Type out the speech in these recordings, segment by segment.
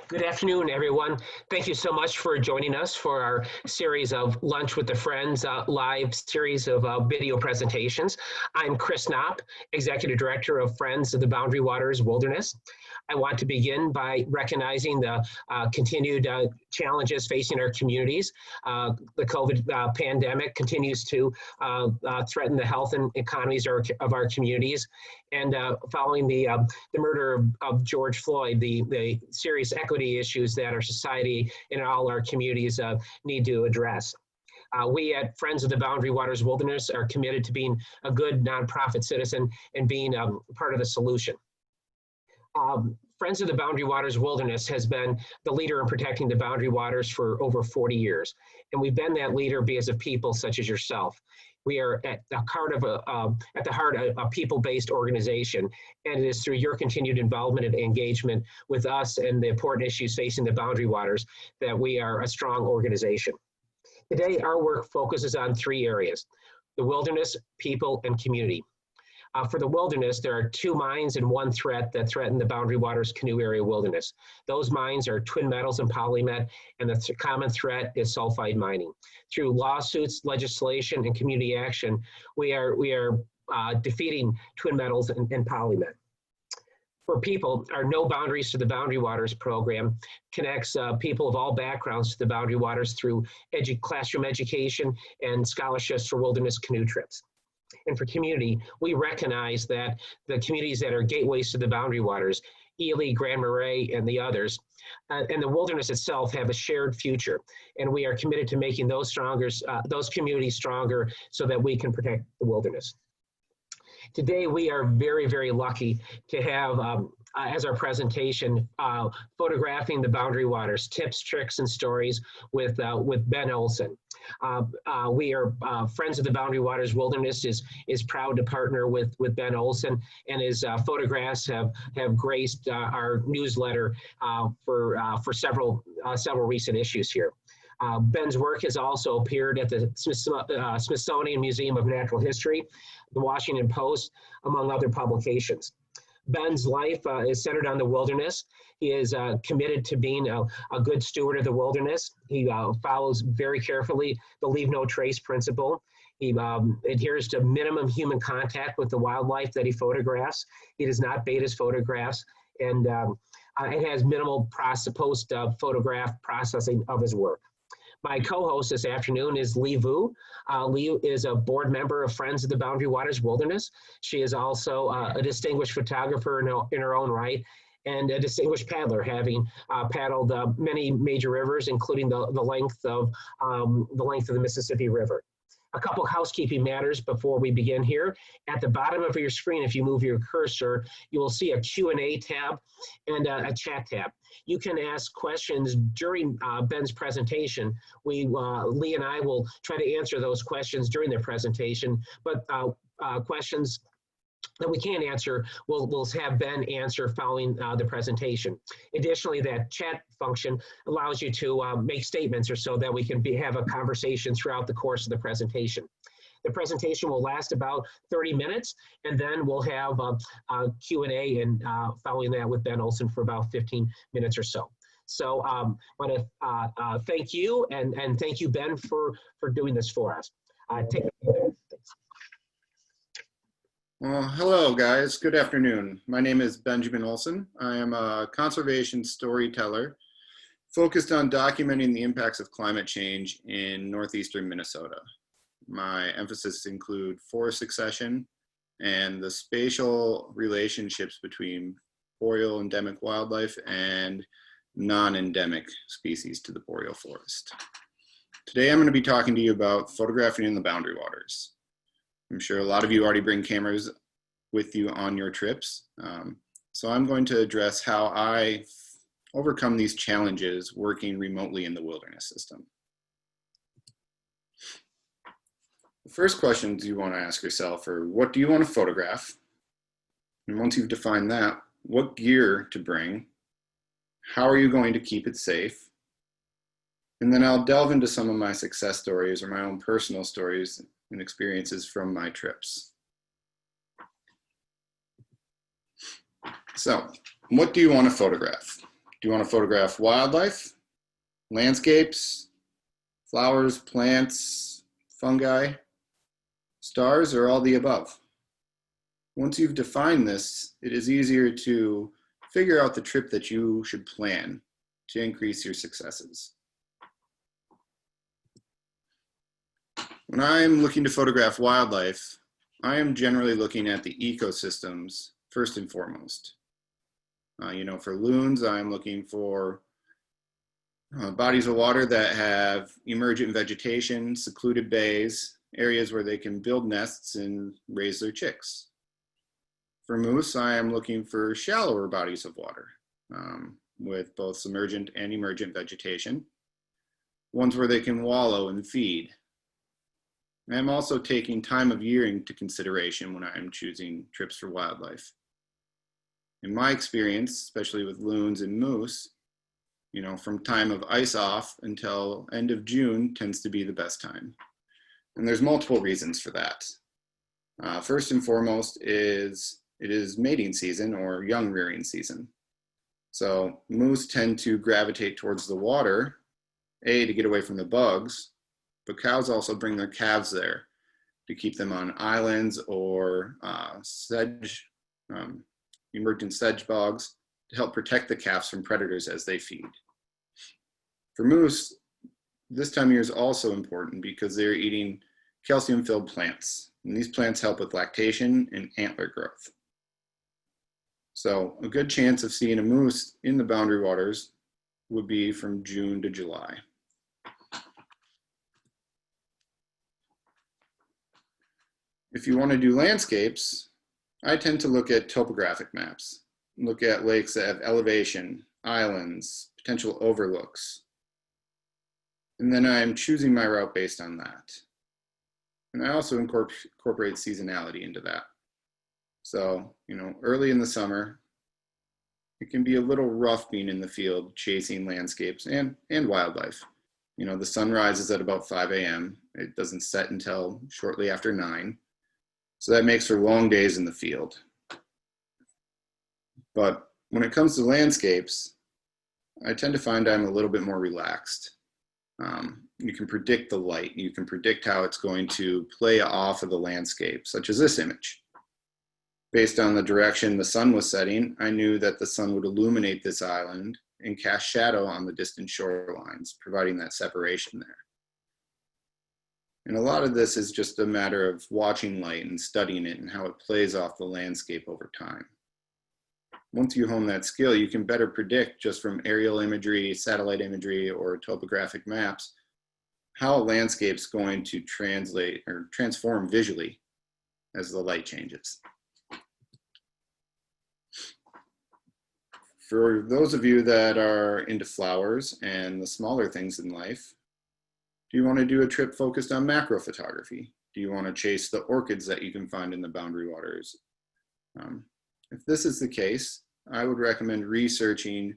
Good afternoon, everyone. Thank you so much for joining us for our series of Lunch with the Friends live series of video presentations. I'm Chris Knopp, Executive Director of Friends of the Boundary Waters Wilderness. I want to begin by recognizing the continued challenges facing our communities. The COVID pandemic continues to threaten the health and economies of our communities. And following the murder of George Floyd, the serious equity issues that our society and all our communities need to address. We at Friends of the Boundary Waters Wilderness are committed to being a good nonprofit citizen and being part of the solution. Friends of the Boundary Waters Wilderness has been the leader in protecting the boundary waters for over 40 years. And we've been that leader because of people such as yourself. We are at the heart of a people-based organization, and it is through your continued involvement and engagement with us and the important issues facing the boundary waters that we are a strong organization. Today, our work focuses on three areas: the wilderness, people, and community. For the wilderness, there are two mines and one threat that threaten the Boundary Waters Canoe Area wilderness. Those mines are twin metals and polymet, and the common threat is sulfide mining. Through lawsuits, legislation, and community action, we are defeating twin metals and polymet. For people, our No Boundaries to the Boundary Waters program connects people of all backgrounds to the Boundary Waters through classroom education and scholarships for wilderness canoe trips. And for community, we recognize that the communities that are gateways to the boundary waters, Ely, Grand Marais, and the others, and the wilderness itself have a shared future. And we are committed to making those communities stronger so that we can protect the wilderness. Today, we are very, very lucky to have as our presentation, photographing the boundary waters, tips, tricks, and stories with Ben Olson. We are Friends of the Boundary Waters Wilderness is proud to partner with Ben Olson, and his photographs have graced our newsletter for several recent issues here. Ben's work has also appeared at the Smithsonian Museum of Natural History, the Washington Post, among other publications. Ben's life is centered on the wilderness. He is committed to being a good steward of the wilderness. He follows very carefully the leave no trace principle. He adheres to minimum human contact with the wildlife that he photographs. He does not bait his photographs, and it has minimal post-photograph processing of his work. My co-host this afternoon is Li Vu. Li is a board member of Friends of the Boundary Waters Wilderness. She is also a distinguished photographer in her own right, and a distinguished paddler, having paddled many major rivers, including the length of the Mississippi River. A couple housekeeping matters before we begin here. At the bottom of your screen, if you move your cursor, you will see a Q&A tab and a chat tab. You can ask questions during Ben's presentation. Lee and I will try to answer those questions during their presentation, but questions that we can't answer, we'll have Ben answer following the presentation. Additionally, that chat function allows you to make statements or so that we can have a conversation throughout the course of the presentation. The presentation will last about 30 minutes, and then we'll have a Q&A and following that with Ben Olson for about 15 minutes or so. So I want to thank you, and thank you, Ben, for doing this for us. Take it away. Thanks. Well, hello guys, good afternoon. My name is Benjamin Olson. I am a conservation storyteller focused on documenting the impacts of climate change in northeastern Minnesota. My emphasis include forest succession and the spatial relationships between boreal endemic wildlife and non-endemic species to the boreal forest. Today I'm going to be talking to you about photographing in the boundary waters. I'm sure a lot of you already bring cameras with you on your trips. So I'm going to address how I overcome these challenges working remotely in the wilderness system. The first questions you want to ask yourself are, what do you want to photograph? And once you've defined that, what gear to bring? How are you going to keep it safe? And then I'll delve into some of my success stories or my own personal stories and experiences from my trips. So, what do you want to photograph? Do you want to photograph wildlife, landscapes, flowers, plants, fungi, stars, or all the above? Once you've defined this, it is easier to figure out the trip that you should plan to increase your successes. When I'm looking to photograph wildlife, I am generally looking at the ecosystems first and foremost. For loons, I'm looking for bodies of water that have emergent vegetation, secluded bays, areas where they can build nests and raise their chicks. For moose, I am looking for shallower bodies of water with both submergent and emergent vegetation, ones where they can wallow and feed. I'm also taking time of year into consideration when I'm choosing trips for wildlife. In my experience, especially with loons and moose, from time of ice off until end of June tends to be the best time. And there's multiple reasons for that. First and foremost is it is mating season or young rearing season. So moose tend to gravitate towards the water, to get away from the bugs, but cows also bring their calves there to keep them on islands or sedge, emergent sedge bogs to help protect the calves from predators as they feed. For moose, this time of year is also important because they're eating calcium-filled plants, and these plants help with lactation and antler growth. So a good chance of seeing a moose in the boundary waters would be from June to July. If you want to do landscapes, I tend to look at topographic maps, look at lakes that have elevation, islands, potential overlooks. And then I'm choosing my route based on that. And I also incorporate seasonality into that. So, early in the summer, it can be a little rough being in the field, chasing landscapes and wildlife. The sun rises at about 5 a.m. It doesn't set until shortly after 9. So that makes for long days in the field. But when it comes to landscapes, I tend to find I'm a little bit more relaxed. You can predict the light. You can predict how it's going to play off of the landscape, such as this image. Based on the direction the sun was setting, I knew that the sun would illuminate this island and cast shadow on the distant shorelines, providing that separation there. And a lot of this is just a matter of watching light and studying it and how it plays off the landscape over time. Once you hone that skill, you can better predict just from aerial imagery, satellite imagery, or topographic maps, how a landscape's going to translate or transform visually as the light changes. For those of you that are into flowers and the smaller things in life, do you want to do a trip focused on macro photography? Do you want to chase the orchids that you can find in the boundary waters? If this is the case, I would recommend researching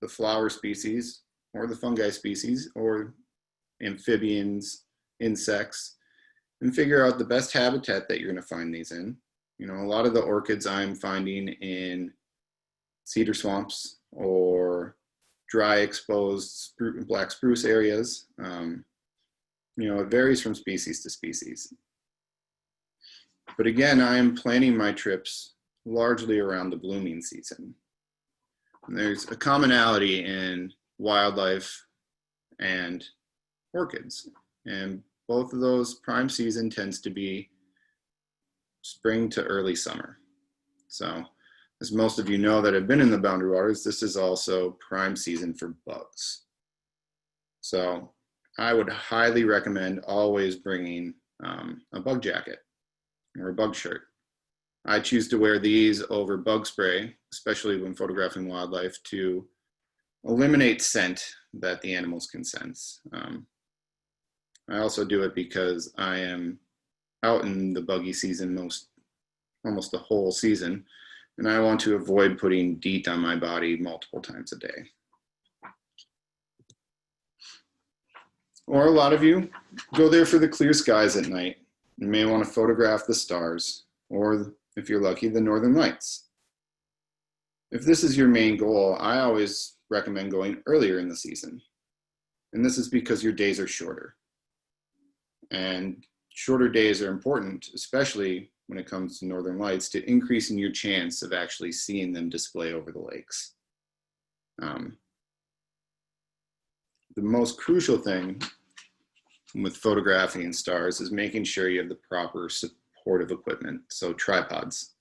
the flower species or the fungi species or amphibians, insects, and figure out the best habitat that you're going to find these in. A lot of the orchids I'm finding in cedar swamps or dry exposed black spruce areas. It varies from species to species. But again, I am planning my trips largely around the blooming season. And there's a commonality in wildlife and orchids. And both of those prime season tends to be spring to early summer. So as most of you know that have been in the boundary waters, this is also prime season for bugs. So I would highly recommend always bringing a bug jacket or a bug shirt. I choose to wear these over bug spray, especially when photographing wildlife, to eliminate scent that the animals can sense. I also do it because I am out in the buggy season almost the whole season, and I want to avoid putting DEET on my body multiple times a day. Or a lot of you go there for the clear skies at night. You may want to photograph the stars, or if you're lucky, the northern lights. If this is your main goal, I always recommend going earlier in the season. And this is because your days are shorter. And shorter days are important, especially when it comes to northern lights, to increasing your chance of actually seeing them display over the lakes. The most crucial thing with photographing stars is making sure you have the proper supportive equipment. So tripods,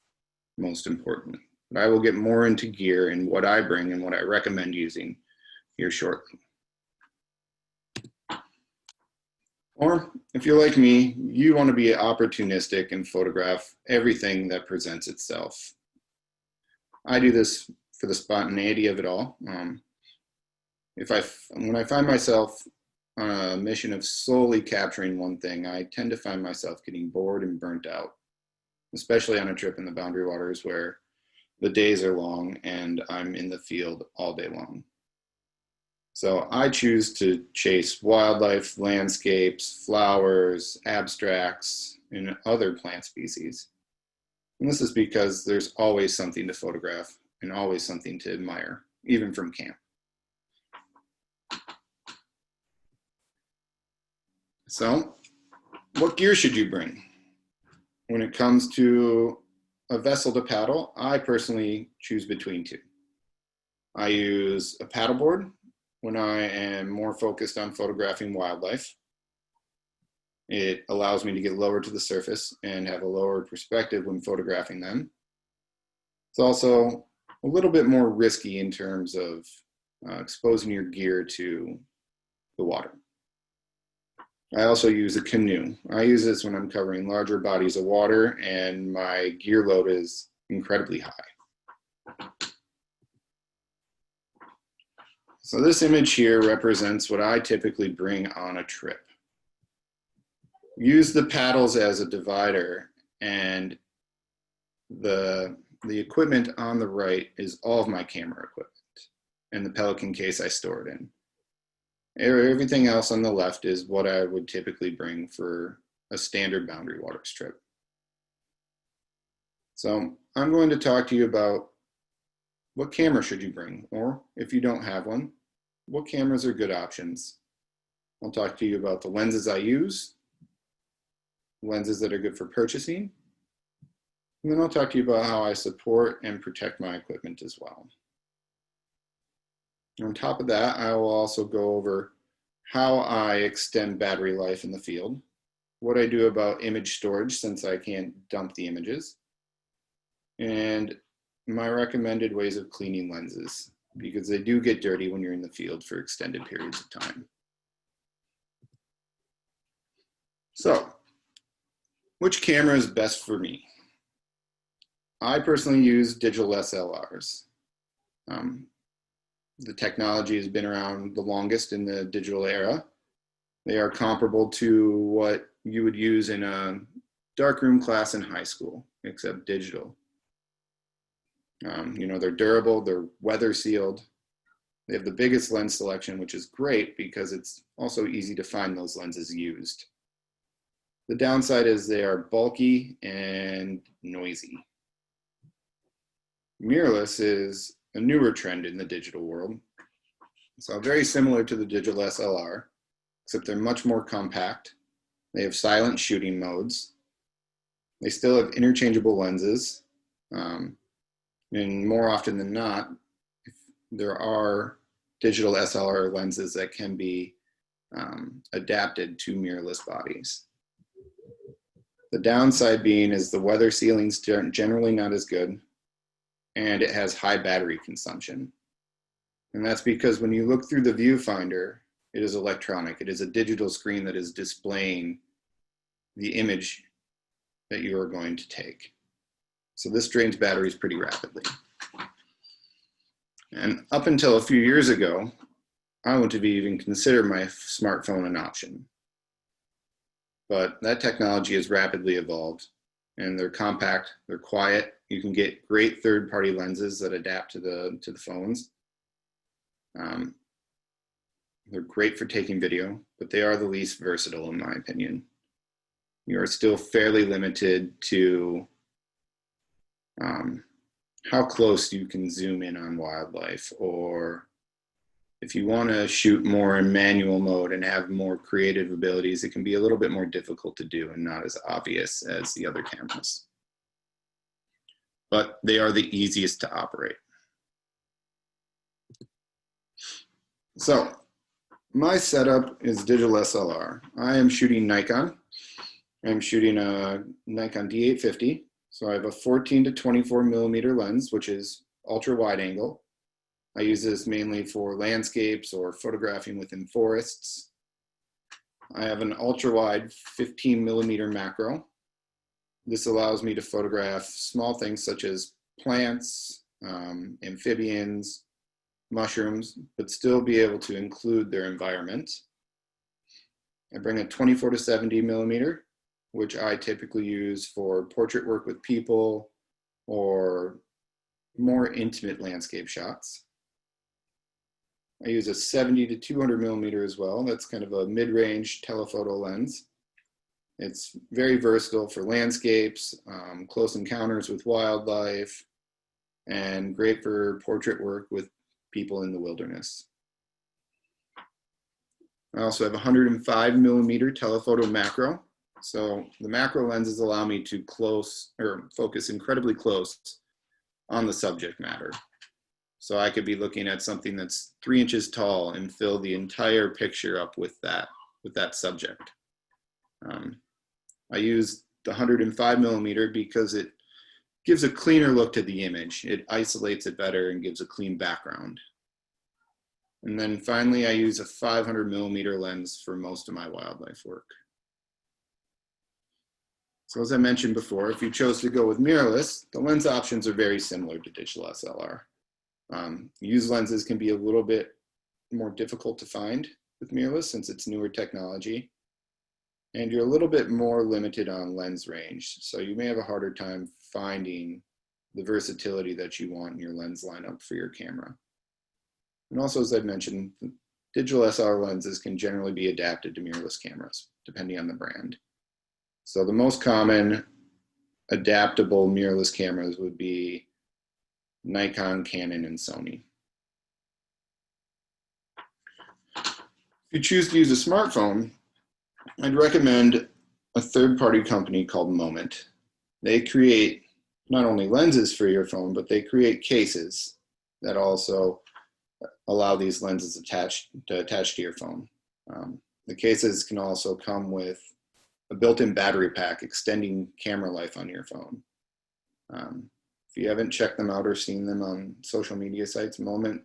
most important. But I will get more into gear and what I bring and what I recommend using here shortly. Or if you're like me, you want to be opportunistic and photograph everything that presents itself. I do this for the spontaneity of it all. When I find myself on a mission of solely capturing one thing, I tend to find myself getting bored and burnt out, especially on a trip in the Boundary Waters where the days are long and I'm in the field all day long. So I choose to chase wildlife, landscapes, flowers, abstracts, and other plant species. And this is because there's always something to photograph and always something to admire, even from camp. So, what gear should you bring? When it comes to a vessel to paddle, I personally choose between two. I use a paddleboard when I am more focused on photographing wildlife. It allows me to get lower to the surface and have a lower perspective when photographing them. It's also a little bit more risky in terms of exposing your gear to the water. I also use a canoe. I use this when I'm covering larger bodies of water and my gear load is incredibly high. So this image here represents what I typically bring on a trip. Use the paddles as a divider, and the equipment on the right is all of my camera equipment and the Pelican case I store it in. Everything else on the left is what I would typically bring for a standard Boundary Waters trip. So I'm going to talk to you about what camera should you bring, or if you don't have one, what cameras are good options. I'll talk to you about the lenses I use, lenses that are good for purchasing, and then I'll talk to you about how I support and protect my equipment as well. On top of that, I will also go over how I extend battery life in the field, what I do about image storage since I can't dump the images, and my recommended ways of cleaning lenses because they do get dirty when you're in the field for extended periods of time. So, which camera is best for me? I personally use digital SLRs. The technology has been around the longest in the digital era. They are comparable to what you would use in a darkroom class in high school, except digital. They're durable, they're weather sealed. They have the biggest lens selection, which is great because it's also easy to find those lenses used. The downside is they are bulky and noisy. Mirrorless is a newer trend in the digital world. So very similar to the digital SLR, except they're much more compact. They have silent shooting modes. They still have interchangeable lenses. And more often than not, there are digital SLR lenses that can be adapted to mirrorless bodies. The downside being is the weather sealing's generally not as good, and it has high battery consumption. And that's because when you look through the viewfinder, it is electronic. It is a digital screen that is displaying the image that you are going to take. So this drains batteries pretty rapidly. And up until a few years ago, I wouldn't have even considered my smartphone an option. But that technology has rapidly evolved, and they're compact, they're quiet. You can get great third-party lenses that adapt to the phones. They're great for taking video, but they are the least versatile in my opinion. You are still fairly limited to how close you can zoom in on wildlife, or if you want to shoot more in manual mode and have more creative abilities, it can be a little bit more difficult to do and not as obvious as the other cameras. But they are the easiest to operate. So my setup is digital SLR. I am shooting Nikon. I'm shooting a Nikon D850. So I have a 14 to 24 millimeter lens, which is ultra wide angle. I use this mainly for landscapes or photographing within forests. I have an ultra wide 15 millimeter macro. This allows me to photograph small things such as plants, amphibians, mushrooms, but still be able to include their environment. I bring a 24 to 70 millimeter, which I typically use for portrait work with people or more intimate landscape shots. I use a 70 to 200 millimeter as well. That's kind of a mid-range telephoto lens. It's very versatile for landscapes, close encounters with wildlife, and great for portrait work with people in the wilderness. I also have a 105 millimeter telephoto macro. So the macro lenses allow me to focus incredibly close on the subject matter. So I could be looking at something that's 3 inches tall and fill the entire picture up with that subject. I use the 105 millimeter because it gives a cleaner look to the image. It isolates it better and gives a clean background. And then finally, I use a 500 millimeter lens for most of my wildlife work. So as I mentioned before, if you chose to go with mirrorless, the lens options are very similar to digital SLR. Used lenses can be a little bit more difficult to find with mirrorless since it's newer technology. And you're a little bit more limited on lens range. So you may have a harder time finding the versatility that you want in your lens lineup for your camera. And also, as I mentioned, digital SLR lenses can generally be adapted to mirrorless cameras, depending on the brand. So the most common adaptable mirrorless cameras would be Nikon, Canon, and Sony. If you choose to use a smartphone, I'd recommend a third-party company called Moment. They create not only lenses for your phone, but they create cases that also allow these lenses to attach to your phone. The cases can also come with a built-in battery pack extending camera life on your phone. If you haven't checked them out or seen them on social media sites, Moment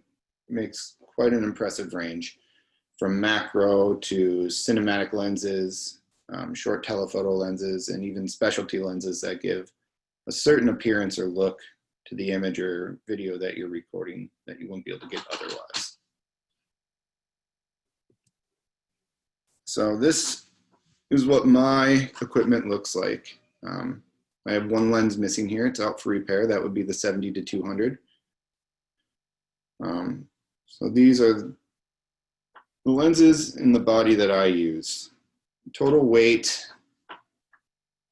makes quite an impressive range from macro to cinematic lenses, short telephoto lenses, and even specialty lenses that give a certain appearance or look to the image or video that you're recording that you won't be able to get otherwise. So this is what my equipment looks like. I have one lens missing here. It's out for repair. That would be the 70 to 200. So these are the lenses in the body that I use. Total weight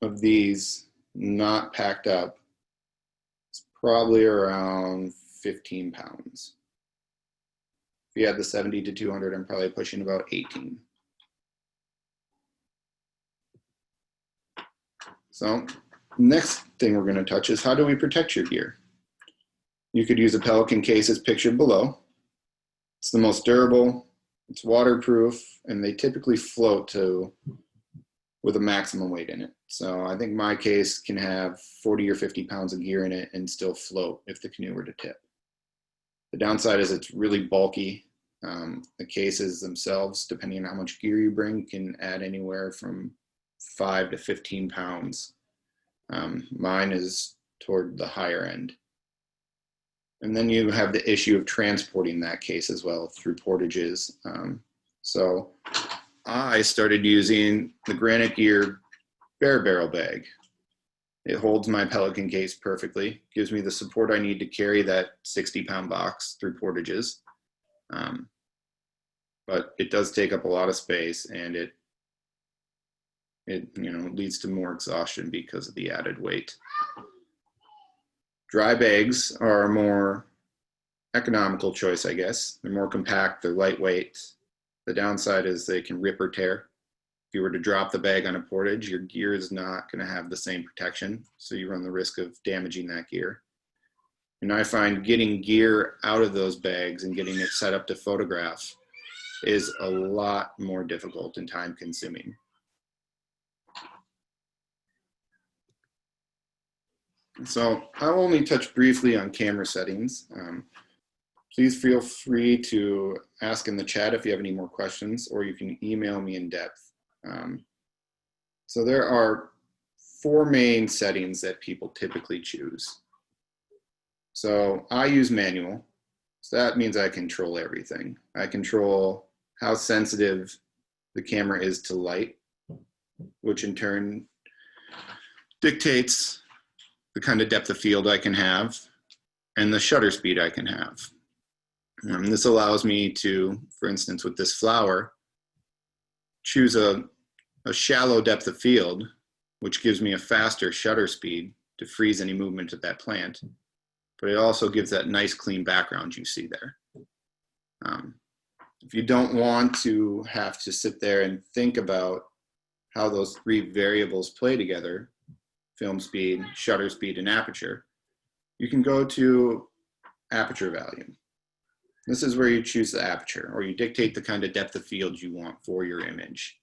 of these not packed up is probably around 15 pounds. If you had the 70 to 200, I'm probably pushing about 18. So next thing we're going to touch is how do we protect your gear? You could use a Pelican case as pictured below. It's the most durable, it's waterproof, and they typically float with a maximum weight in it. So I think my case can have 40 or 50 pounds of gear in it and still float if the canoe were to tip. The downside is it's really bulky. The cases themselves, depending on how much gear you bring, can add anywhere from 5 to 15 pounds. Mine is toward the higher end. And then you have the issue of transporting that case as well through portages. So I started using the Granite Gear bare barrel bag. It holds my Pelican case perfectly, gives me the support I need to carry that 60-pound box through portages. But it does take up a lot of space, and it leads to more exhaustion because of the added weight. Dry bags are a more economical choice, I guess. They're more compact, they're lightweight. The downside is they can rip or tear. If you were to drop the bag on a portage, your gear is not going to have the same protection, so you run the risk of damaging that gear. And I find getting gear out of those bags and getting it set up to photograph is a lot more difficult and time consuming. So I'll only touch briefly on camera settings. Please feel free to ask in the chat if you have any more questions, or you can email me in depth. So there are 4 main settings that people typically choose. So I use manual, so that means I control everything. I control how sensitive the camera is to light, which in turn dictates the kind of depth of field I can have and the shutter speed I can have. This allows me to, for instance, with this flower, choose a shallow depth of field, which gives me a faster shutter speed to freeze any movement of that plant. But it also gives that nice clean background you see there. If you don't want to have to sit there and think about how those 3 variables play together, film speed, shutter speed, and aperture, you can go to aperture value. This is where you choose the aperture, or you dictate the kind of depth of field you want for your image.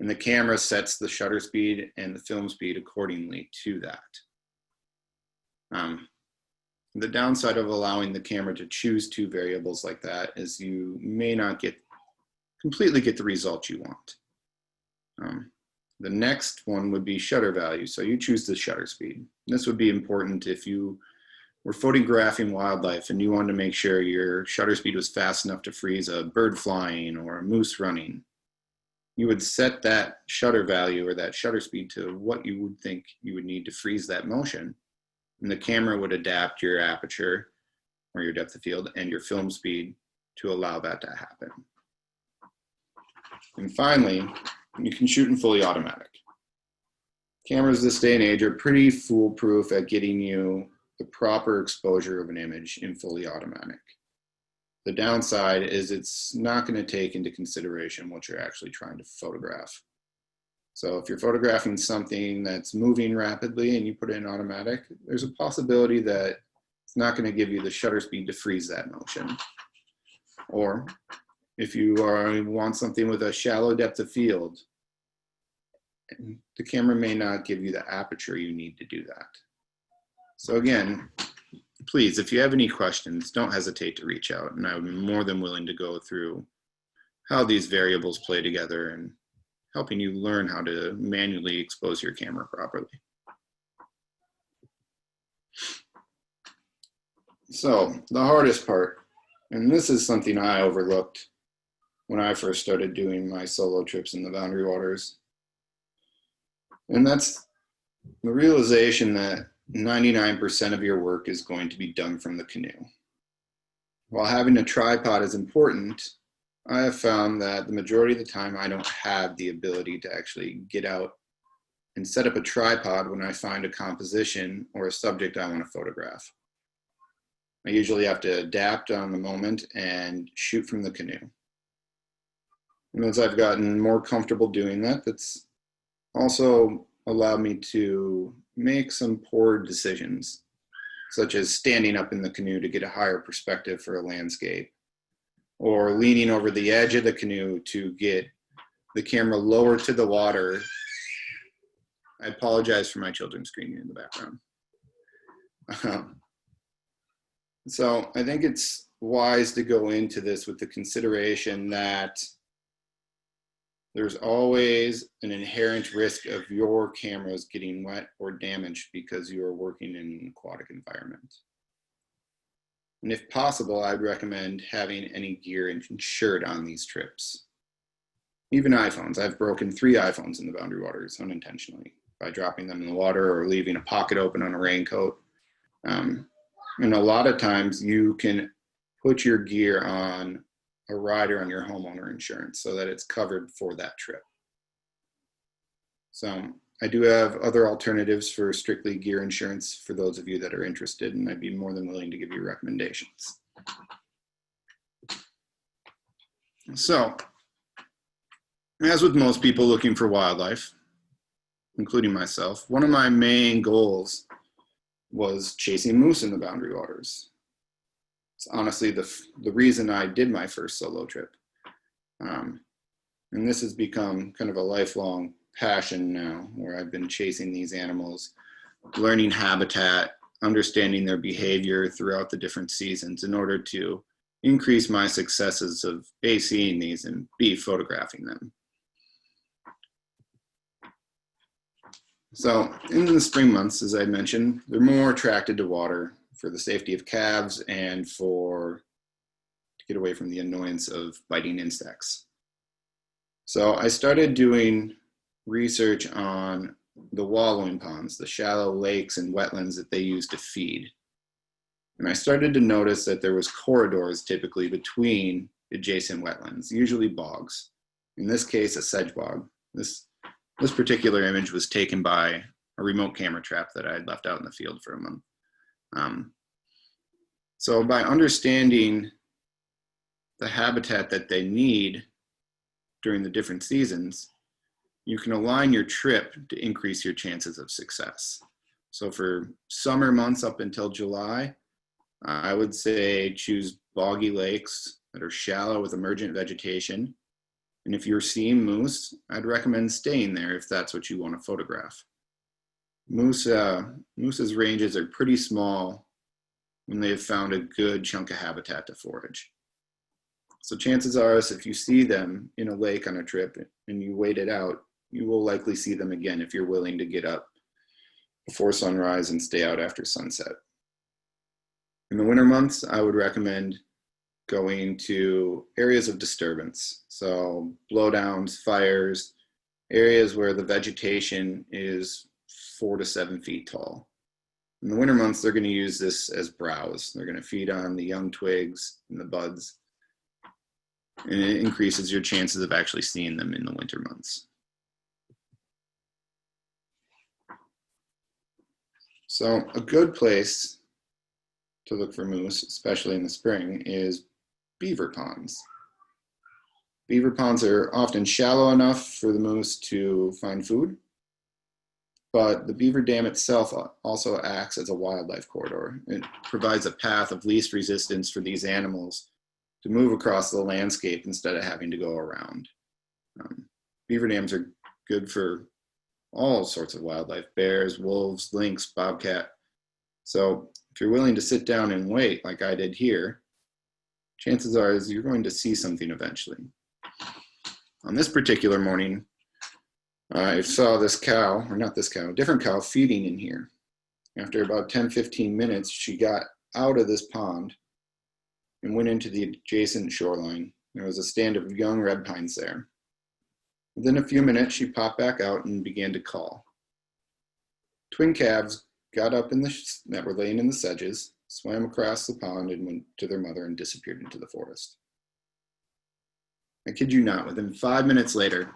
And the camera sets the shutter speed and the film speed accordingly to that. The downside of allowing the camera to choose 2 variables like that is you may not completely get the result you want. The next one would be shutter value. So you choose the shutter speed. This would be important if you were photographing wildlife and you wanted to make sure your shutter speed was fast enough to freeze a bird flying or a moose running. You would set that shutter value or that shutter speed to what you would think you would need to freeze that motion. And the camera would adapt your aperture or your depth of field and your film speed to allow that to happen. And finally, you can shoot in fully automatic. Cameras this day and age are pretty foolproof at getting you the proper exposure of an image in fully automatic. The downside is it's not going to take into consideration what you're actually trying to photograph. So if you're photographing something that's moving rapidly and you put it in automatic, there's a possibility that it's not going to give you the shutter speed to freeze that motion. Or if you want something with a shallow depth of field, the camera may not give you the aperture you need to do that. So again, please, if you have any questions, don't hesitate to reach out, and I'm more than willing to go through how these variables play together and helping you learn how to manually expose your camera properly. So the hardest part, and this is something I overlooked when I first started doing my solo trips in the Boundary Waters, and that's the realization that 99% of your work is going to be done from the canoe. While having a tripod is important, I have found that the majority of the time I don't have the ability to actually get out and set up a tripod when I find a composition or a subject I want to photograph. I usually have to adapt on the moment and shoot from the canoe. And as I've gotten more comfortable doing that, that's also allowed me to make some poor decisions, such as standing up in the canoe to get a higher perspective for a landscape, or leaning over the edge of the canoe to get the camera lower to the water. I apologize for my children screaming in the background. So I think it's wise to go into this with the consideration that there's always an inherent risk of your cameras getting wet or damaged because you are working in an aquatic environment. And if possible, I'd recommend having any gear insured on these trips. Even iPhones. I've broken 3 iPhones in the Boundary Waters unintentionally by dropping them in the water or leaving a pocket open on a raincoat. And a lot of times you can put your gear on a rider on your homeowner insurance so that it's covered for that trip. So I do have other alternatives for strictly gear insurance for those of you that are interested, and I'd be more than willing to give you recommendations. So, as with most people looking for wildlife, including myself, one of my main goals was chasing moose in the Boundary Waters. It's honestly the reason I did my first solo trip. And this has become kind of a lifelong passion now, where I've been chasing these animals, learning habitat, understanding their behavior throughout the different seasons in order to increase my successes of A, seeing these, and B, photographing them. So in the spring months, as I mentioned, they're more attracted to water for the safety of calves and to get away from the annoyance of biting insects. So I started doing research on the wallowing ponds, the shallow lakes and wetlands that they use to feed. And I started to notice that there was corridors typically between adjacent wetlands, usually bogs. In this case, a sedge bog. This particular image was taken by a remote camera trap that I had left out in the field for a month. So by understanding the habitat that they need during the different seasons, you can align your trip to increase your chances of success. So for summer months up until July, I would say choose boggy lakes that are shallow with emergent vegetation. And if you're seeing moose, I'd recommend staying there if that's what you want to photograph. Moose's ranges are pretty small when they've found a good chunk of habitat to forage. So chances are, if you see them in a lake on a trip and you wait it out, you will likely see them again if you're willing to get up before sunrise and stay out after sunset. In the winter months, I would recommend going to areas of disturbance. So blowdowns, fires, areas where the vegetation is 4 to 7 feet tall. In the winter months, they're going to use this as browse. They're going to feed on the young twigs and the buds, and it increases your chances of actually seeing them in the winter months. So a good place to look for moose, especially in the spring, is beaver ponds. Beaver ponds are often shallow enough for the moose to find food, but the beaver dam itself also acts as a wildlife corridor. It provides a path of least resistance for these animals to move across the landscape instead of having to go around. Beaver dams are good for all sorts of wildlife: bears, wolves, lynx, bobcat. So if you're willing to sit down and wait like I did here, chances are you're going to see something eventually. On this particular morning, I saw this cow, or not this cow, a different cow feeding in here. After about 10-15 minutes, she got out of this pond and went into the adjacent shoreline. There was a stand of young red pines there. Within a few minutes, she popped back out and began to call. Twin calves got up that were laying in the sedges, swam across the pond and went to their mother and disappeared into the forest. I kid you not, within 5 minutes later,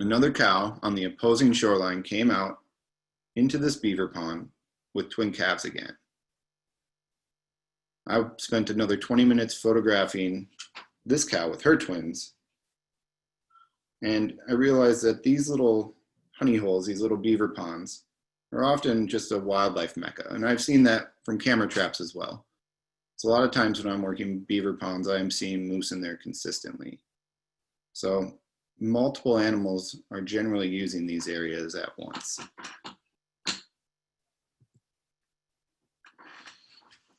another cow on the opposing shoreline came out into this beaver pond with twin calves again. I spent another 20 minutes photographing this cow with her twins, and I realized that these little honey holes, these little beaver ponds, are often just a wildlife mecca, and I've seen that from camera traps as well. So a lot of times when I'm working beaver ponds, I am seeing moose in there consistently. So multiple animals are generally using these areas at once.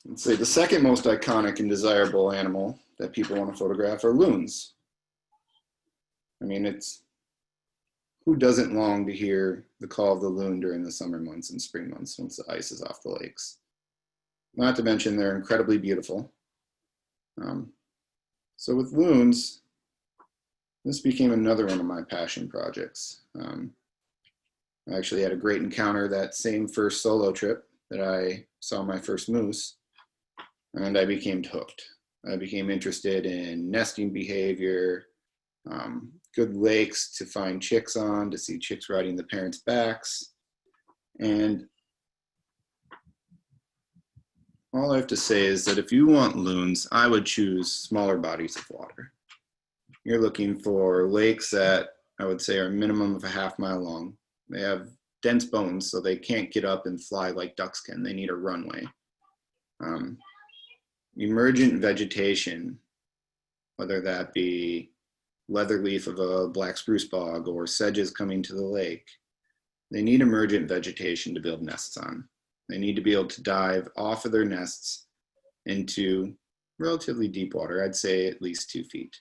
Let's say the second most iconic and desirable animal that people want to photograph are loons. I mean, who doesn't long to hear the call of the loon during the summer months and spring months once the ice is off the lakes? Not to mention they're incredibly beautiful. So with loons, this became another one of my passion projects. I actually had a great encounter that same first solo trip that I saw my first moose, and I became hooked. I became interested in nesting behavior, good lakes to find chicks on, to see chicks riding the parents' backs. And all I have to say is that if you want loons, I would choose smaller bodies of water. You're looking for lakes that I would say are a minimum of a half-mile long. They have dense bones, so they can't get up and fly like ducks can. They need a runway. Emergent vegetation, whether that be leatherleaf of a black spruce bog or sedges coming to the lake, they need emergent vegetation to build nests on. They need to be able to dive off of their nests into relatively deep water, I'd say at least 2 feet.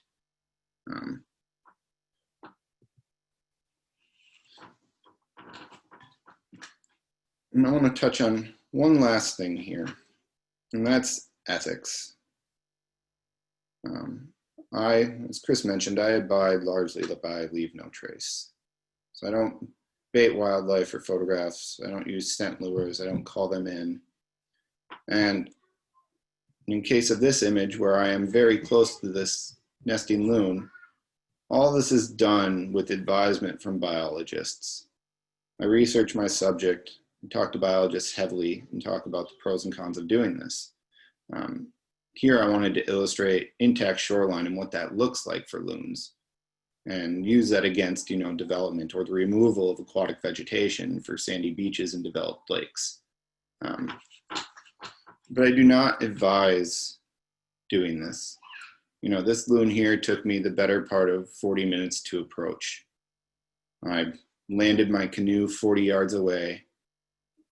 And I want to touch on one last thing here, and that's ethics. As Chris mentioned, I abide largely by leave no trace. So I don't bait wildlife for photographs. I don't use scent lures. I don't call them in. And in case of this image, where I am very close to this nesting loon, all this is done with advisement from biologists. I research my subject, and talk to biologists heavily, and talk about the pros and cons of doing this. Here I wanted to illustrate intact shoreline and what that looks like for loons, and use that against, development or the removal of aquatic vegetation for sandy beaches and developed lakes. But I do not advise doing this. This loon here took me the better part of 40 minutes to approach. I landed my canoe 40 yards away,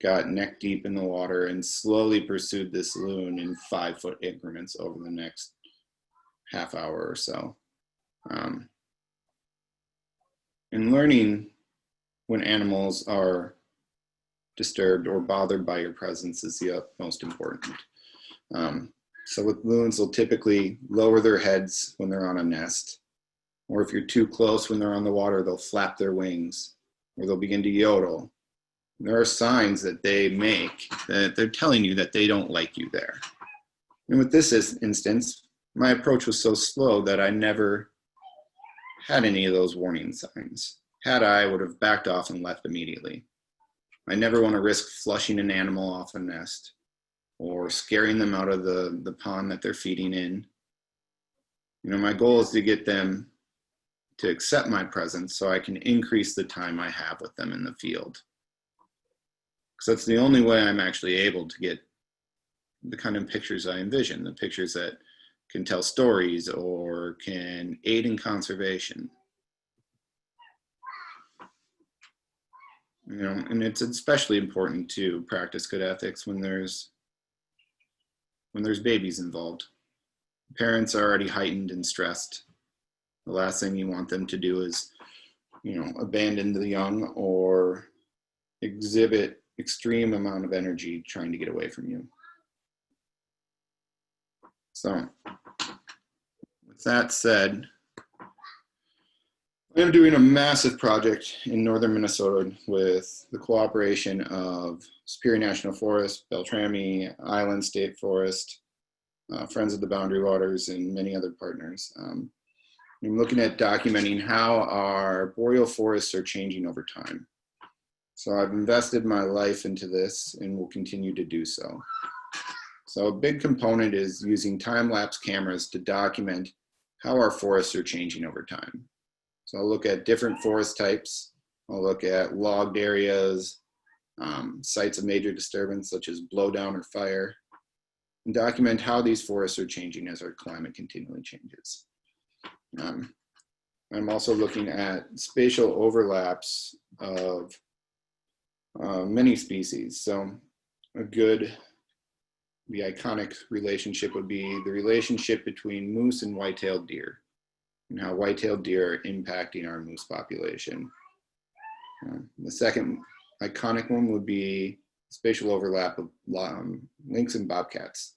got neck deep in the water, and slowly pursued this loon in 5-foot increments over the next half hour or so. And learning when animals are disturbed or bothered by your presence is the most important. So with loons, they'll typically lower their heads when they're on a nest, or if you're too close when they're on the water, they'll flap their wings, or they'll begin to yodel. There are signs that they make that they're telling you that they don't like you there. And with this instance, my approach was so slow that I never had any of those warning signs. Had I would have backed off and left immediately. I never want to risk flushing an animal off a nest or scaring them out of the pond that they're feeding in. My goal is to get them to accept my presence so I can increase the time I have with them in the field. Because that's the only way I'm actually able to get the kind of pictures I envision, the pictures that can tell stories or can aid in conservation. And it's especially important to practice good ethics when there's babies involved. Parents are already heightened and stressed. The last thing you want them to do is, abandon the young or exhibit extreme amount of energy trying to get away from you. So, with that said, I am doing a massive project in northern Minnesota with the cooperation of Superior National Forest, Beltrami Island State Forest, Friends of the Boundary Waters, and many other partners. I'm looking at documenting how our boreal forests are changing over time. So I've invested my life into this and will continue to do so. So a big component is using time-lapse cameras to document how our forests are changing over time. So I'll look at different forest types. I'll look at logged areas, sites of major disturbance such as blowdown or fire, and document how these forests are changing as our climate continually changes. I'm also looking at spatial overlaps of many species. So the iconic relationship would be the relationship between moose and white-tailed deer, and how white-tailed deer are impacting our moose population. The second iconic one would be spatial overlap of lynx and bobcats.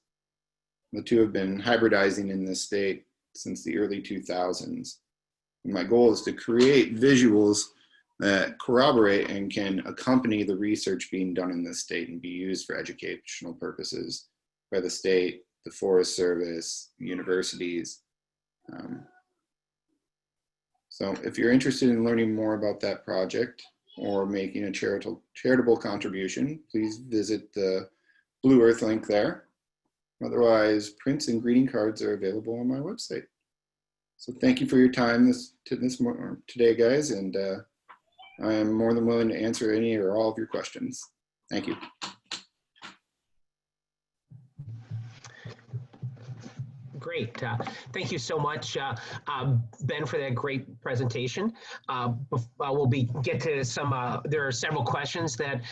The two have been hybridizing in this state since the early 2000s. And my goal is to create visuals that corroborate and can accompany the research being done in this state and be used for educational purposes by the state, the Forest Service, universities. So if you're interested in learning more about that project or making a charitable contribution, please visit the Blue Earth link there. Otherwise, prints and greeting cards are available on my website. So thank you for your time today, guys, and I am more than willing to answer any or all of your questions. Thank you. Great. Thank you so much, Ben, for that great presentation. We'll get to some, there are several questions that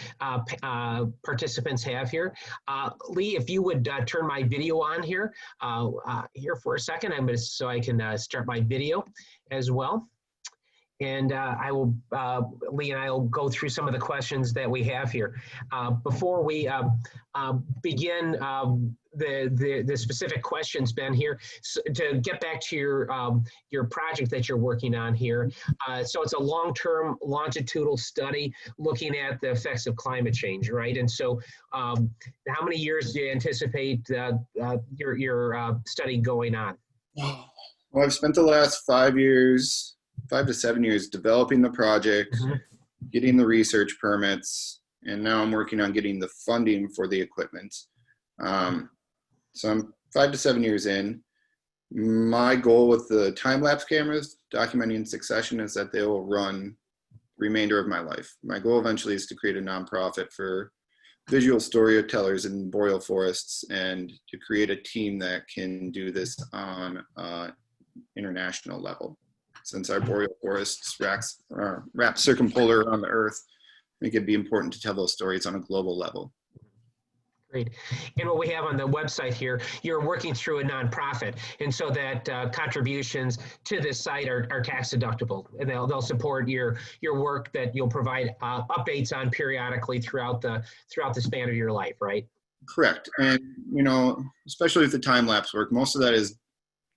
participants have here. Lee, if you would turn my video on here, here for a second, so I can start my video as well. And I will, Lee and I will go through some of the questions that we have here. Before we begin the specific questions, Ben, here, so to get back to your project that you're working on here. So it's a long-term longitudinal study looking at the effects of climate change, right? And so how many years do you anticipate your study going on? Well, I've spent the last 5 years, 5 to 7 years developing the project, getting the research permits, and now I'm working on getting the funding for the equipment. So I'm 5 to 7 years in. My goal with the time-lapse cameras documenting in succession is that they will run the remainder of my life. My goal eventually is to create a nonprofit for visual storytellers in boreal forests and to create a team that can do this on an international level. Since our boreal forests wrap circumpolar around the Earth, I think it'd be important to tell those stories on a global level. Great. And what we have on the website here, you're working through a nonprofit, and so that contributions to this site are tax deductible, and they'll support your work that you'll provide updates on periodically throughout the span of your life, right? Correct. And you know, especially with the time lapse work, most of that is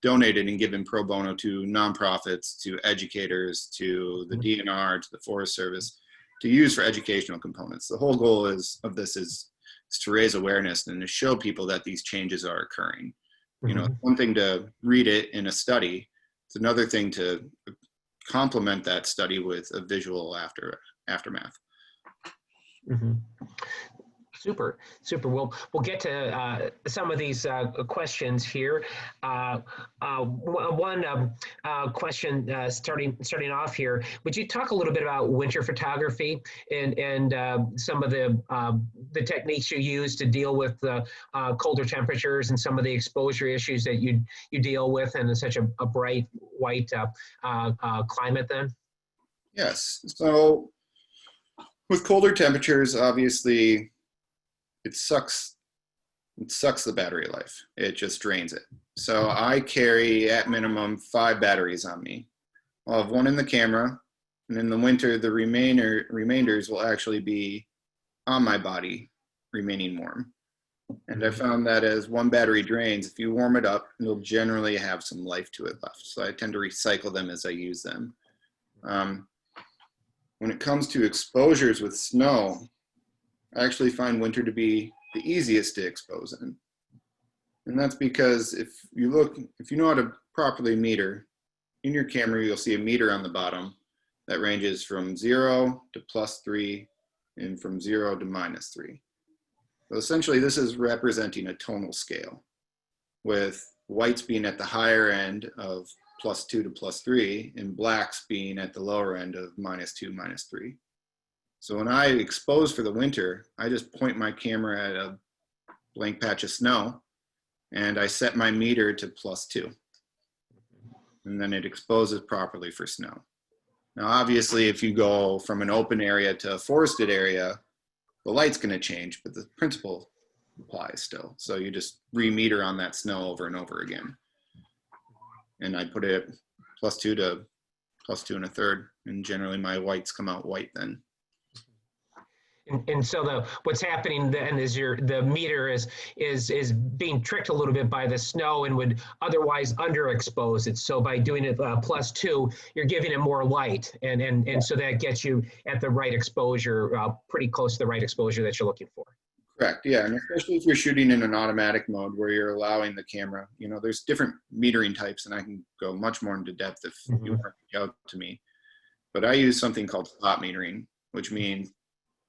donated and given pro bono to nonprofits, to educators, to the DNR, to the Forest Service, to use for educational components. The whole goal of this is to raise awareness and to show people that these changes are occurring. You know, one thing to read it in a study, it's another thing to complement that study with a visual aftermath. Super. We'll get to some of these questions here. One question starting off here. Would you talk a little bit about winter photography and some of the techniques you use to deal with the colder temperatures and some of the exposure issues that you deal with in such a bright white climate then? Yes. So with colder temperatures, obviously, it sucks the battery life. It just drains it. So I carry at minimum 5 batteries on me. I'll have one in the camera, and in the winter, the remainders will actually be on my body, remaining warm. And I found that as one battery drains, if you warm it up, it'll generally have some life to it left. So I tend to recycle them as I use them. When it comes to exposures with snow, I actually find winter to be the easiest to expose in. And that's because if you know how to properly meter, in your camera you'll see a meter on the bottom that ranges from 0 to +3 and from 0 to -3. So essentially this is representing a tonal scale, with whites being at the higher end of +2 to +3 and blacks being at the lower end of -2, -3. So when I expose for the winter, I just point my camera at a blank patch of snow and I set my meter to +2. And then it exposes properly for snow. Now, obviously, if you go from an open area to a forested area, the light's going to change, but the principle applies still. So you just re-meter on that snow over and over again. And I put it +2 to +2 1/3, and generally my whites come out white then. And so what's happening then is the meter is being tricked a little bit by the snow and would otherwise underexpose it. So by doing it +2, you're giving it more light, and so that gets you at the right exposure, pretty close to the right exposure that you're looking for. Correct. Yeah, and especially if you're shooting in an automatic mode where you're allowing the camera, there's different metering types, and I can go much more into depth if you want to reach out to me. But I use something called spot metering, which means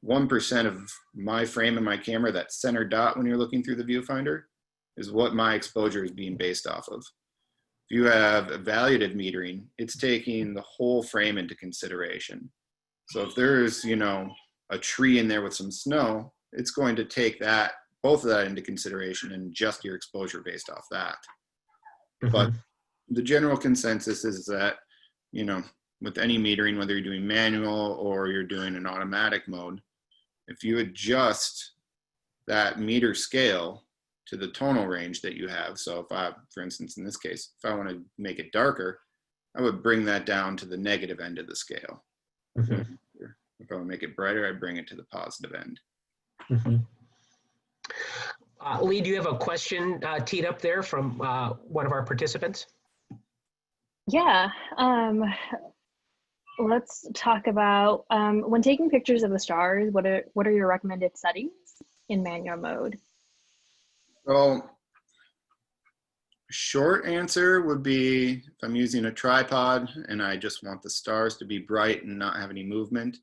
1% of my frame and my camera, that center dot when you're looking through the viewfinder, is what my exposure is being based off of. If you have evaluative metering, it's taking the whole frame into consideration. So if there's, a tree in there with some snow, it's going to take both of that into consideration and adjust your exposure based off that. But the general consensus is that, with any metering, whether you're doing manual or you're doing an automatic mode, if you adjust that meter scale to the tonal range that you have, so if I, for instance, in this case, if I want to make it darker, I would bring that down to the negative end of the scale. If I want to make it brighter, I bring it to the positive end. Lee, do you have a question teed up there from one of our participants? Yeah. Let's talk about when taking pictures of the stars, what are your recommended settings in manual mode? So, short answer would be if I'm using a tripod and I just want the stars to be bright and not have any movement,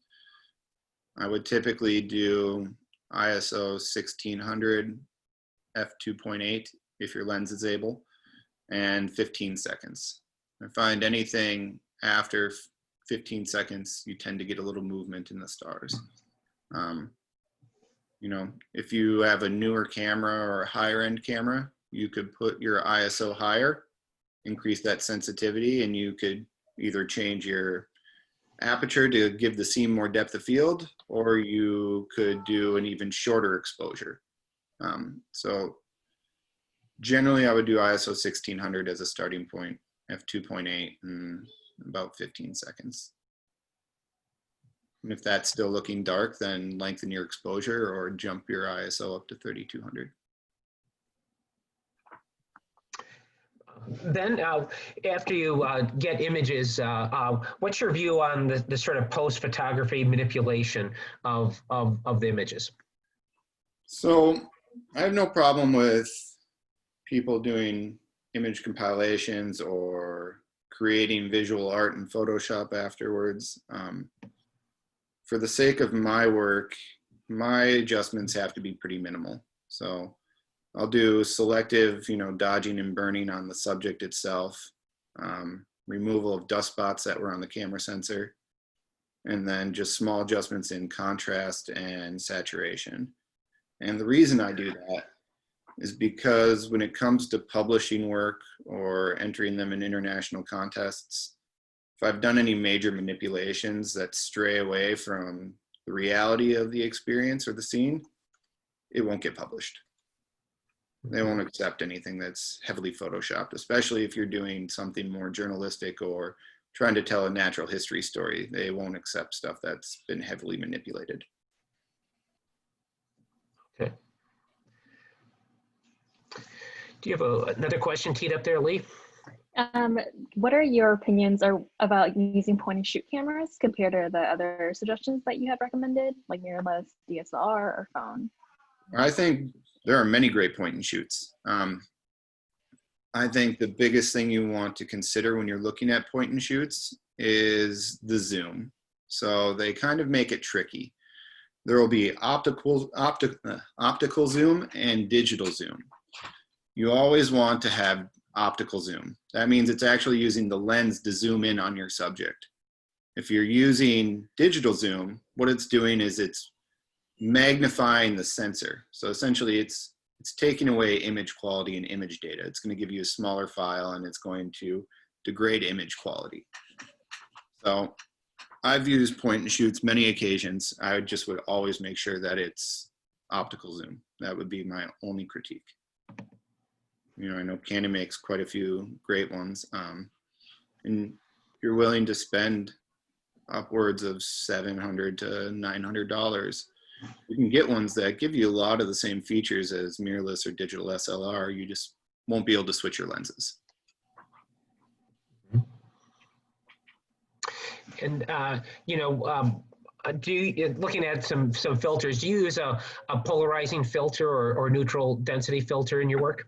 I would typically do ISO 1600 f2.8 if your lens is able, and 15 seconds. I find anything after 15 seconds, you tend to get a little movement in the stars. If you have a newer camera or a higher end camera, you could put your ISO higher, increase that sensitivity, and you could either change your aperture to give the scene more depth of field, or you could do an even shorter exposure. So generally I would do ISO 1600 as a starting point, f2.8, and about 15 seconds. And if that's still looking dark, then lengthen your exposure or jump your ISO up to 3200. Then after you get images, what's your view on the sort of post-photography manipulation of the images? So I have no problem with people doing image compilations or creating visual art in Photoshop afterwards. For the sake of my work, my adjustments have to be pretty minimal. So I'll do selective, dodging and burning on the subject itself, removal of dust spots that were on the camera sensor, and then just small adjustments in contrast and saturation. And the reason I do that is because when it comes to publishing work or entering them in international contests, if I've done any major manipulations that stray away from the reality of the experience or the scene, it won't get published. They won't accept anything that's heavily photoshopped, especially if you're doing something more journalistic or trying to tell a natural history story. They won't accept stuff that's been heavily manipulated. Okay. Do you have another question teed up there, Lee? What are your opinions about using point and shoot cameras compared to the other suggestions that you have recommended, like mirrorless, DSLR, or phone? I think there are many great point and shoots. I think the biggest thing you want to consider when you're looking at point and shoots is the zoom. So they kind of make it tricky. There will be optical zoom and digital zoom. You always want to have optical zoom. That means it's actually using the lens to zoom in on your subject. If you're using digital zoom, what it's doing is it's magnifying the sensor. So essentially it's taking away image quality and image data. It's going to give you a smaller file and it's going to degrade image quality. So I've used point and shoots many occasions. I just would always make sure that it's optical zoom. That would be my only critique. I know Canon makes quite a few great ones. And if you're willing to spend upwards of $700 to $900, you can get ones that give you a lot of the same features as mirrorless or digital SLR. You just won't be able to switch your lenses. And, looking at some filters, do you use a polarizing filter or neutral density filter in your work?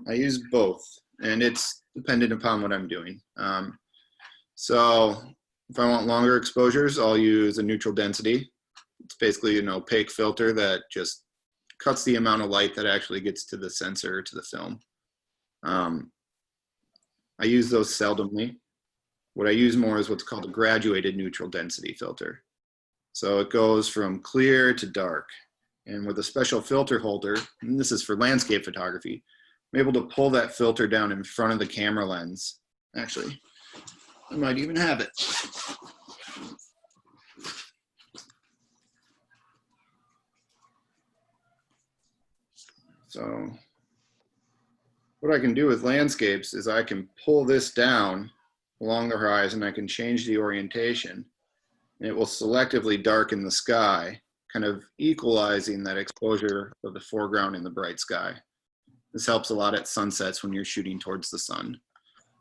I use both, and it's dependent upon what I'm doing. So if I want longer exposures, I'll use a neutral density. It's basically an opaque filter that just cuts the amount of light that actually gets to the sensor or to the film. I use those seldomly. What I use more is what's called a graduated neutral density filter. So it goes from clear to dark. And with a special filter holder, and this is for landscape photography, I'm able to pull that filter down in front of the camera lens. Actually, I might even have it. So what I can do with landscapes is I can pull this down along the horizon. I can change the orientation, and it will selectively darken the sky, kind of equalizing that exposure of the foreground in the bright sky. This helps a lot at sunsets when you're shooting towards the sun.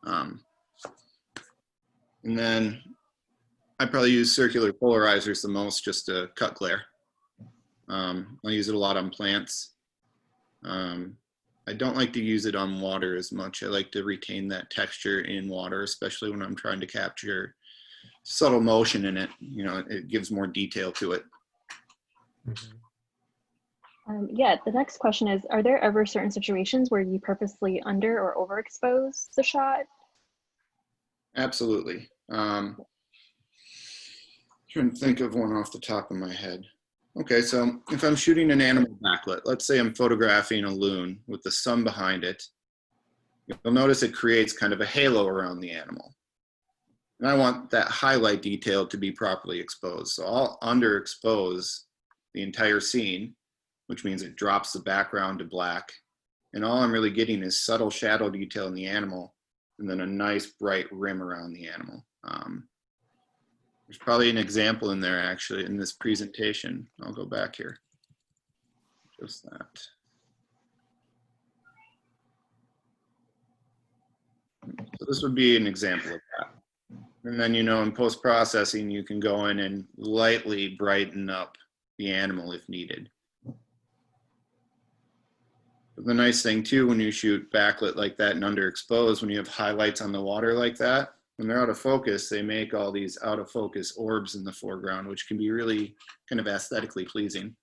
And then I probably use circular polarizers the most just to cut glare. I use it a lot on plants. I don't like to use it on water as much. I like to retain that texture in water, especially when I'm trying to capture subtle motion in it. You know, it gives more detail to it. Yeah, the next question is, are there ever certain situations where you purposely under or overexpose the shot? Absolutely. Trying to think of one off the top of my head. Okay, so if I'm shooting an animal backlit, let's say I'm photographing a loon with the sun behind it, you'll notice it creates kind of a halo around the animal. And I want that highlight detail to be properly exposed. So I'll underexpose the entire scene, which means it drops the background to black. And all I'm really getting is subtle shadow detail in the animal, and then a nice bright rim around the animal. There's probably an example in there actually in this presentation. I'll go back here. Just that. So this would be an example of that. And then, you know, in post-processing, you can go in and lightly brighten up the animal if needed. But the nice thing too, when you shoot backlit like that and underexposed, when you have highlights on the water like that, when they're out of focus, they make all these out of focus orbs in the foreground, which can be really kind of aesthetically pleasing.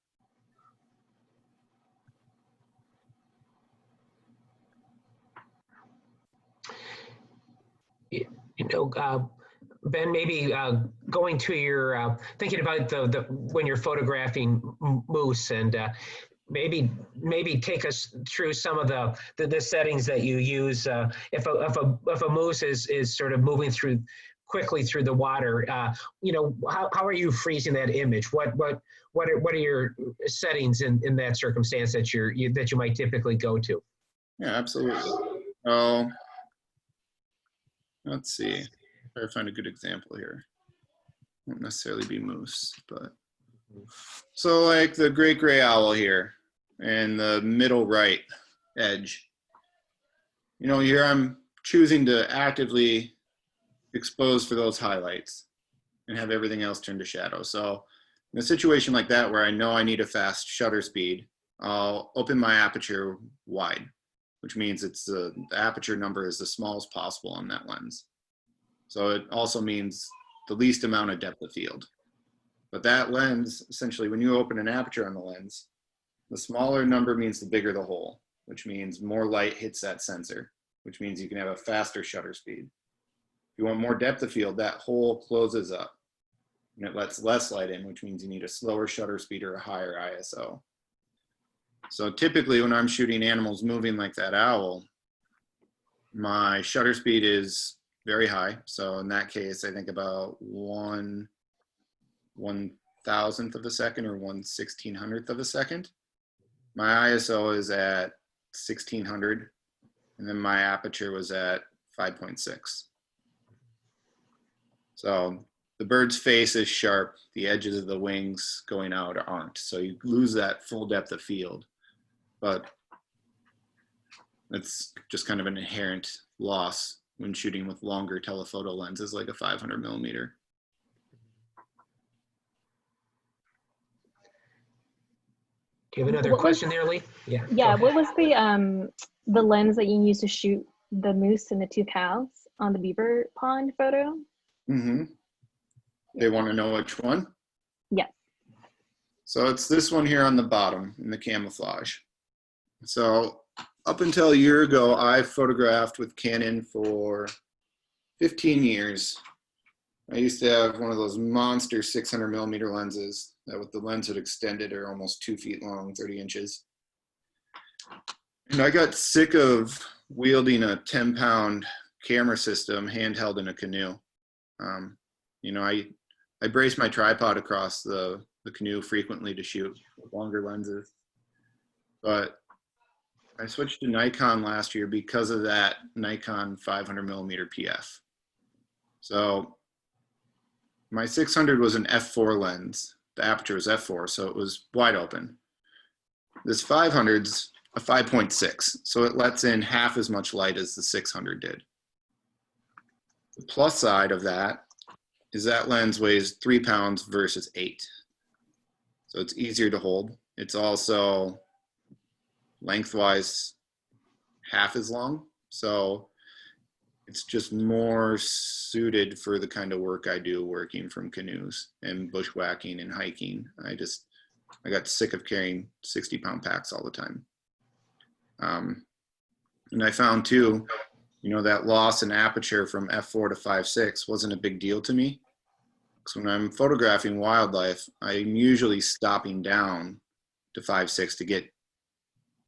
You know, Ben, maybe going to your, thinking about the when you're photographing moose, and maybe take us through some of the settings that you use. If a moose is sort of moving quickly through the water, you know, how are you freezing that image? What are your settings in that circumstance that you might typically go to? Yeah, absolutely. Oh, let's see. Try to find a good example here. Won't necessarily be moose, but so like the great gray owl here in the middle right edge. You know, here I'm choosing to actively expose for those highlights and have everything else turned to shadow. So in a situation like that where I know I need a fast shutter speed, I'll open my aperture wide, which means it's the aperture number is the smallest possible on that lens. So it also means the least amount of depth of field. But that lens, essentially, when you open an aperture on the lens, the smaller number means the bigger the hole, which means more light hits that sensor, which means you can have a faster shutter speed. If you want more depth of field, that hole closes up and it lets less light in, which means you need a slower shutter speed or a higher ISO. So typically when I'm shooting animals moving like that owl, my shutter speed is very high. So in that case, I think about 1/1000th of a second or 1/1600th of a second. My ISO is at 1600, and then my aperture was at 5.6. So the bird's face is sharp. The edges of the wings going out aren't. So you lose that full depth of field. But it's just kind of an inherent loss when shooting with longer telephoto lenses like a 500 millimeter. Do you have another What was- question there, Lee? Yeah. Yeah, go what ahead. was the lens that you used to shoot the moose and the two cows on the beaver pond photo? Mm-hmm. They want to know which one? Yes. So it's this one here on the bottom in the camouflage. So up until a year ago, I photographed with Canon for 15 years. I used to have one of those monster 600 millimeter lenses that with the lens had extended are almost 2 feet long, 30 inches. And I got sick of wielding a 10-pound camera system handheld in a canoe. You know, I brace my tripod across the canoe frequently to shoot with longer lenses. But I switched to Nikon last year because of that Nikon 500 millimeter PF. So my 600 was an f4 lens. The aperture was f4, so it was wide open. This 500's a 5.6, so it lets in half as much light as the 600 did. The plus side of that is that lens weighs 3 pounds versus 8. So it's easier to hold. It's also lengthwise half as long. So it's just more suited for the kind of work I do working from canoes and bushwhacking and hiking. I got sick of carrying 60-pound packs all the time. And I found too, you know, that loss in aperture from f4 to 5.6 wasn't a big deal to me. Because when I'm photographing wildlife, I'm usually stopping down to 5.6 to get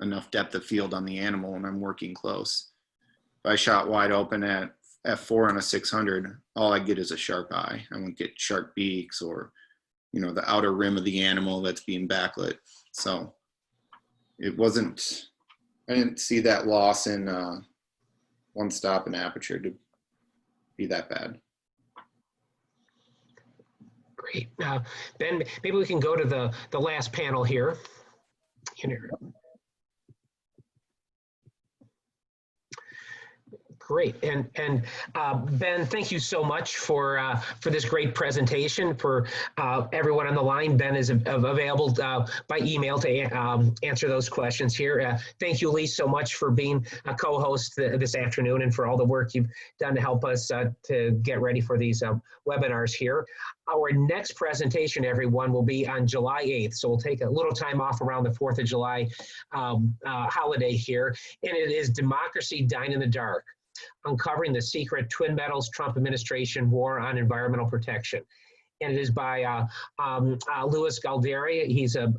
enough depth of field on the animal when I'm working close. If I shot wide open at f4 on a 600, all I get is a sharp eye. I won't get sharp beaks or, you know, the outer rim of the animal that's being backlit. So it wasn't, I didn't see that loss in one stop in aperture to be that bad. Great. Ben, maybe we can go to the last panel here. Great, and Ben, thank you so much for this great presentation. For everyone on the line, Ben is available by email to answer those questions here. Thank you, Lee, so much for being a co-host this afternoon and for all the work you've done to help us to get ready for these webinars here. Our next presentation, everyone, will be on July 8th, so we'll take a little time off around the 4th of July holiday here, and it is Democracy Dying in the Dark: Uncovering the Secret Twin Metals Trump Administration War on Environmental Protection. And it is by Louis Galdari. He's a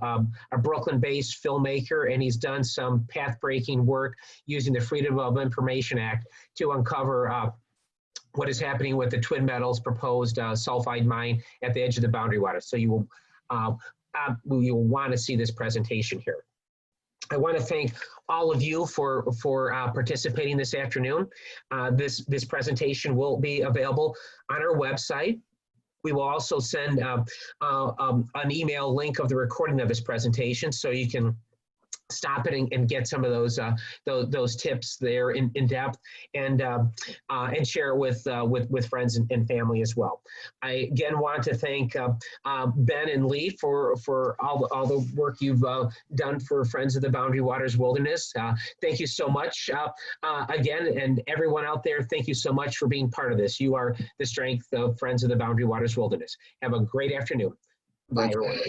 Brooklyn-based filmmaker, and he's done some path-breaking work using the Freedom of Information Act to uncover what is happening with the Twin Metals proposed sulfide mine at the edge of the Boundary Waters. So you will want to see this presentation here. I want to thank all of you for participating this afternoon. This presentation will be available on our website. We will also send an email link of the recording of this presentation, so you can stop it and get some of those tips there in depth, and share it with friends and family as well. I again want to thank Ben and Lee for all the work you've done for Friends of the Boundary Waters Wilderness. Thank you so much again, and everyone out there, thank you so much for being part of this. You are the strength of Friends of the Boundary Waters Wilderness. Have a great afternoon. Bye, everyone.